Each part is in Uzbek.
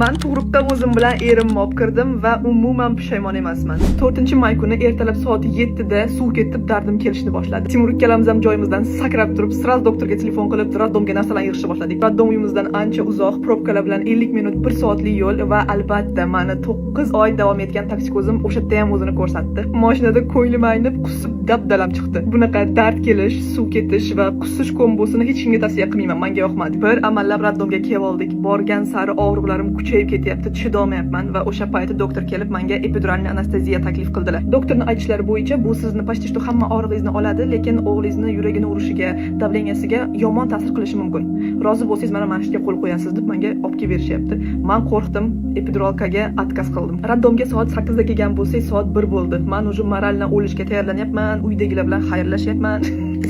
Men tug'ruqda o'zim bilan erimni olib kirdim va umuman pushaymon emasman. 4-may kuni ertalab soat 7 da suv ketib dardim kelishni boshladi. Timur ikkalamiz ham joyimizdan sakrab turib, sraz doktorga telefon qilib, raddomga narsalarni yig'ishni boshladik. Raddom uyimizdan ancha uzoq, probkalar bilan 50 minut 1 soatlik yo'l va albatta meni 9 oy davom etgan toksikozim o'sha yerda ham o'zini ko'rsatdi. Mashinada ko'nglim aynib, qusib dabdalam chiqdi. Bunaqa dard kelish, suv ketish va qusish kombosini hech kimga tavsiya qilmayman. Menga yoqmadi. Bir amallab raddomga kelib oldik. Borgan sari og'riqlarim kuchayib ketyapti, chidolmayapman va o'sha payti doktor kelib menga epiduralni anesteziya taklif qildilar. Doktorning aytishlari bo'yicha bu sizni почти что hamma og'rig'ingizni oladi, lekin o'g'lingizni yuragini urishiga, davleniyasiga yomon ta'sir qilishi mumkin. Rozi bo'lsangiz mana shuga qo'l qo'yasiz deb menga olib kelib berishyapti. Men qo'rqdim, epiduralkaga отказ qildim. Raddomga soat 8 da kelgan bo'lsak, soat 1 bo'ldi. Men уже moraldan o'lishga tayyorlanyapman, uydagilar bilan xayrlashyapman.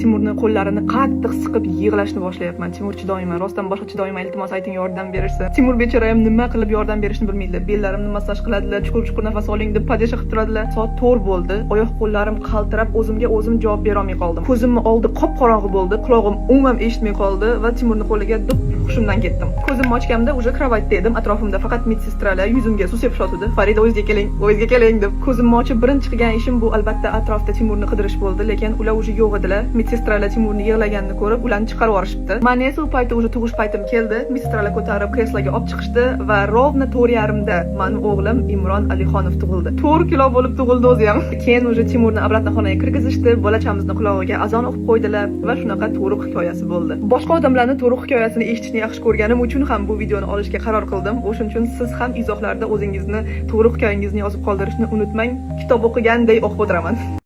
Timurning qo'llarini qattiq siqib yig'lashni boshlayapman. Timur chidoyman, rostdan boshqa chidoyman, iltimos ayting yordam berishsin. Timur bechora ham nima qilib yordam berishni bilmaydilar. Bellarimni massaj qiladilar, chuqur-chuqur nafas oling deb padesha qilib turadilar. Soat 4 bo'ldi. Oyoq qo'llarim qaltirab, o'zimga o'zim javob bera olmay qoldim. Ko'zimni oldi qop-qorong'i bo'ldi, qulog'im umuman eshitmay qoldi va Timurning qo'liga dub hushimdan ketdim. Ko'zimni ochganimda уже kravatda edim. Atrofimda faqat medsestralar yuzimga suv sepib yotdi. Farida o'zingizga keling deb. Ko'zimni ochib birinchi qilgan ishim bu albatta atrofda Timurni qidirish bo'ldi, lekin ular уже yo'q edilar. Medsestralar Timurni yig'laganini ko'rib, ularni chiqarib yuborishibdi. Meni esa u paytda уже tug'ish paytim keldi. Medsestralar ko'tarib kresloga olib chiqishdi va rovna 4:30da meni o'g'lim Imron Alixonov tug'ildi. 4 kilo bo'lib tug'ildi o'zi ham. Keyin уже Timurni obratna xonaga kirgizishdi, bolachamizni qulog'iga azon o'qib qo'ydilar va shunaqa tug'ruq hikoyasi bo'ldi. Boshqa odamlarning tug'ruq hikoyasini eshitishni yaxshi ko'rganim uchun ham bu videoni olishga qaror qildim. O'shuning uchun siz ham izohlarda o'zingizni tug'ruq hikoyangizni yozib qoldirishni unutmang. Kitob o'qiganday o'qib o'tiraman.